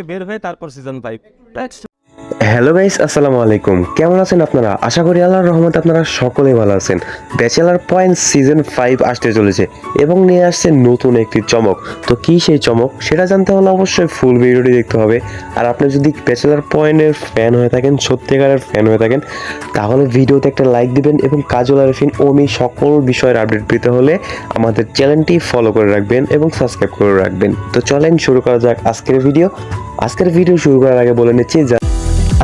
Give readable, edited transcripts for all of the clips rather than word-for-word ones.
বের হয়ে তারপর সিজন 5। হ্যালো গাইস, আসসালামু আলাইকুম। কেমন আছেন আপনারা? আশা করি আল্লাহর রহমতে আপনারা সকলেই ভালো আছেন। ব্যাচেলার পয়েন্ট সিজন 5 আসতে চলেছে এবং নিয়ে আসছে নতুন একটি চমক। তো কি সেই চমক সেটা জানতে হলে অবশ্যই ফুল ভিডিওটি দেখতে হবে। আর আপনি যদি ব্যাচেলার পয়েন্টের ফ্যান হয়ে থাকেন, সত্যিকারের ফ্যান হয়ে থাকেন, তাহলে ভিডিওতে একটা লাইক দিবেন এবং কাজল আরিফিন ওমি সকল বিষয়ের আপডেট পেতে হলে আমাদের চ্যানেলটি ফলো করে রাখবেন এবং সাবস্ক্রাইব করে রাখবেন। তো চলেন শুরু করা যাক আজকের ভিডিও। আজকের ভিডিও শুরু করার আগে বলে নিচ্ছি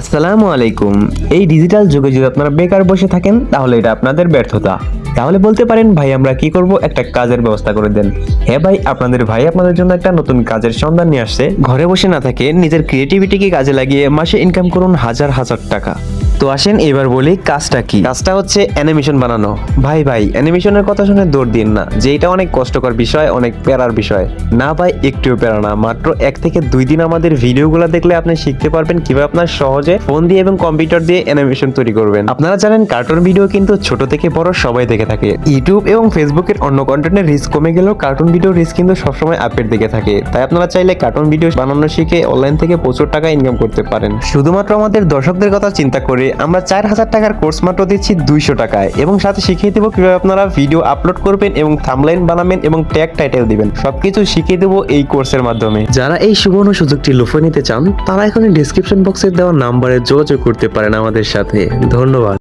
আসসালামু আলাইকুম। এই ডিজিটাল যুগে যদি আপনারা বেকার বসে থাকেন তাহলে এটা আপনাদের ব্যর্থতা। তাহলে বলতে পারেন ভাই আমরা কি করব, একটা কাজের ব্যবস্থা করে দেন। হ্যাঁ ভাই, আপনাদের ভাই আপনাদের জন্য একটা নতুন কাজের সন্ধান নিয়ে আসছে। ঘরে বসে না থাকে নিজের ক্রিয়েটিভিটিকে কাজে লাগিয়ে মাসে ইনকাম করুন হাজার হাজার টাকা। তো আসেন এবার বলি কাজটা কি। কাজটা হচ্ছে অ্যানিমেশন বানানো। ভাই অ্যানিমেশনের কথা শুনে দৌড় দিন না যে এটা অনেক কষ্টকর বিষয়, অনেক প্যারার বিষয়। না ভাই, একটুও প্যারা না। মাত্র 1 থেকে 2 দিন আমাদের ভিডিওগুলো দেখলে আপনি শিখতে পারবেন কিভাবে আপনার সহজে ফোন দিয়ে এবং কম্পিউটার দিয়ে অ্যানিমেশন তৈরি করবেন। আপনারা জানেন কার্টুন ভিডিও কিন্তু ছোট থেকে বড় সবাই দেখে থাকে। ইউটিউব এবং ফেসবুকের অন্য কন্টেন্টের রিস্ক কমে গেলেও কার্টুন ভিডিও রিস্ক কিন্তু সবসময় আপের দিকে থাকে। তাই আপনারা চাইলে কার্টুন ভিডিও বানানো শিখে অনলাইন থেকে প্রচুর টাকা ইনকাম করতে পারেন। শুধুমাত্র আমাদের দর্শকদের কথা চিন্তা করে আমরা 4000 টাকার কোর্স মাত্র দিচ্ছি 200 টাকায় এবং সাথে শিখিয়ে দেবো কিভাবে আপনারা ভিডিও আপলোড করবেন এবং থাম্বনেইল বানাবেন এবং ট্যাগ টাইটেল দিবেন। সবকিছু শিখিয়ে দেবো এই কোর্সের মাধ্যমে। যারা এই সুবর্ণ সুযোগটি লুফে নিতে চান তারা এখন ডেসক্রিপশন বক্সে দেওয়া নাম্বারে যোগাযোগ করতে পারেন আমাদের সাথে। ধন্যবাদ।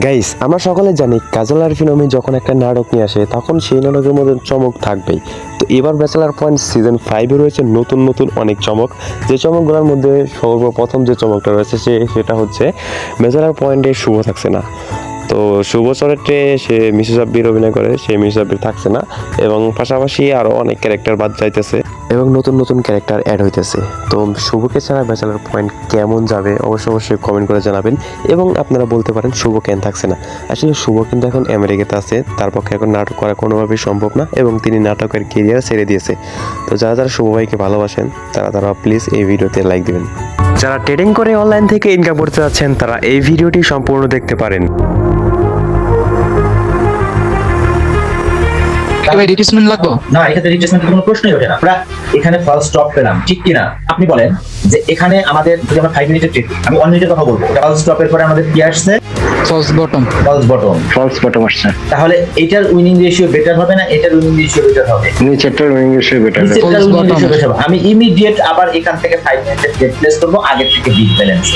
গাইস, আমরা সকলে জানি কাজল আরিফিন ওমি যখন একটা নাটক নিয়ে আসে তখন সেই নাটকের মধ্যে চমক থাকবেই। তো এবার ব্যাচেলার পয়েন্ট সিজন 5 রয়েছে নতুন অনেক চমক। যে চমকগুলোর মধ্যে সর্বপ্রথম যে চমকটা রয়েছে সেটা হচ্ছে ব্যাচেলার পয়েন্টে শুভ থাকছে না। তো শুভ চরিত্রে সে মিসেস আব্বির অভিনয় করে, সেই মিসেস আব্বির থাকছে না এবং পাশাপাশি আরও অনেক ক্যারেক্টার বাদ যাইতেছে এবং নতুন ক্যারেক্টার অ্যাড হইতেছে। তো শুভকে ছাড়া ব্যাচেলার পয়েন্ট কেমন যাবে অবশ্যই কমেন্ট করে জানাবেন এবং আপনারা বলতে পারেন শুভ কেন থাকছে না। আসলে শুভ কিন্তু এখন আমেরিকাতে আছে, তার পক্ষে এখন নাটক করা কোনোভাবেই সম্ভব না এবং তিনি নাটকের কেরিয়ার ছেড়ে দিয়েছে। তো যারা শুভ ভাইকে ভালোবাসেন তারা প্লিজ এই ভিডিওতে লাইক দিবেন। যারা ট্রেডিং করে অনলাইন থেকে ইনকাম করতে যাচ্ছেন তারা এই ভিডিওটি সম্পূর্ণ দেখতে পারেন। রিপ্লেসমেন্ট লাগবে না, এক্ষেত্রে রিপ্লেসমেন্টের কোনো প্রশ্নই ওঠে না। আমরা এখানে ফার্স্ট স্টপ পেলাম, ঠিক কিনা? আপনি বলেন যে এখানে আমাদের যদি আমরা 5 মিনিটের ট্রিপ, আমি 1 মিনিটের কথা বলবো, ফার্স্ট স্টপের পরে আমাদের কি আসছে? ফলস বটম আসছে। তাহলে এটার উইনিং রেশিও বেটার হবে না এটার উইনিং রেশিও বেটার হবে? নিচেরটার উইনিং রেশিও বেটার হবে। আমি ইমিডিয়েট আবার এখান থেকে 5 মিনিটের রিপ্লেস করব আগের থেকে বিগ ব্যালেন্স।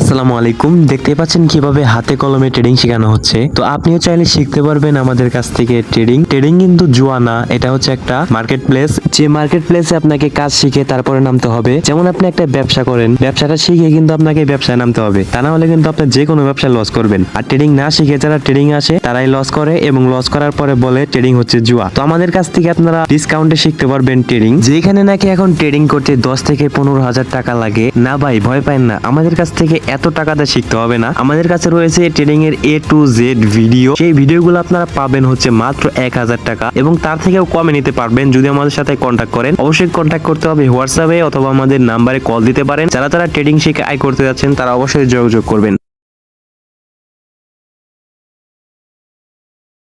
আসসালামু আলাইকুম। দেখতে পাচ্ছেন কিভাবে হাতে কলমে ট্রেডিং শেখানো হচ্ছে। তো আপনিও চাইলে শিখতে পারবেন আমাদের কাছ থেকে ট্রেডিং কিন্তু জুয়া না, এটা হচ্ছে একটা মার্কেট প্লেস। যে মার্কেট প্লেসে আপনাকে কাজ শিখে তারপরে নামতে হবে। যেমন আপনি একটা ব্যবসা করেন, ব্যবসাটা শিখে কিন্তু আপনাকে ব্যবসায় নামতে হবে, তা না হলে কিন্তু আপনি যে কোনো ব্যবসায় লস করবেন। আর ট্রেডিং না শিখে যারা ট্রেডিং আসে তারাই লস করে এবং লস করার পরে বলে ট্রেডিং হচ্ছে জুয়া। তো আমাদের কাছ থেকে আপনারা ডিসকাউন্টে শিখতে পারবেন ট্রেডিং, যেখানে নাকি এখন ট্রেডিং করতে 10 থেকে 15,000 টাকা লাগে। না ভাই, ভয় পান না, আমাদের কাছ থেকে এত টাকাতে শিখতে হবে না। আমাদের কাছে রয়েছে ট্রেডিং এর A to Z ভিডিও। সেই ভিডিওগুলো আপনারা পাবেন হচ্ছে মাত্র 1000 টাকা এবং তার থেকেও কমে নিতে পারবেন যদি আমাদের সাথে কন্ট্যাক্ট করেন। অবশ্যই কন্ট্যাক্ট করতে হবে হোয়াটসঅ্যাপে অথবা আমাদের নাম্বারে কল দিতে পারেন। যারা ট্রেডিং শিখে আয় করতে যাচ্ছেন তারা অবশ্যই যোগাযোগ করবেন।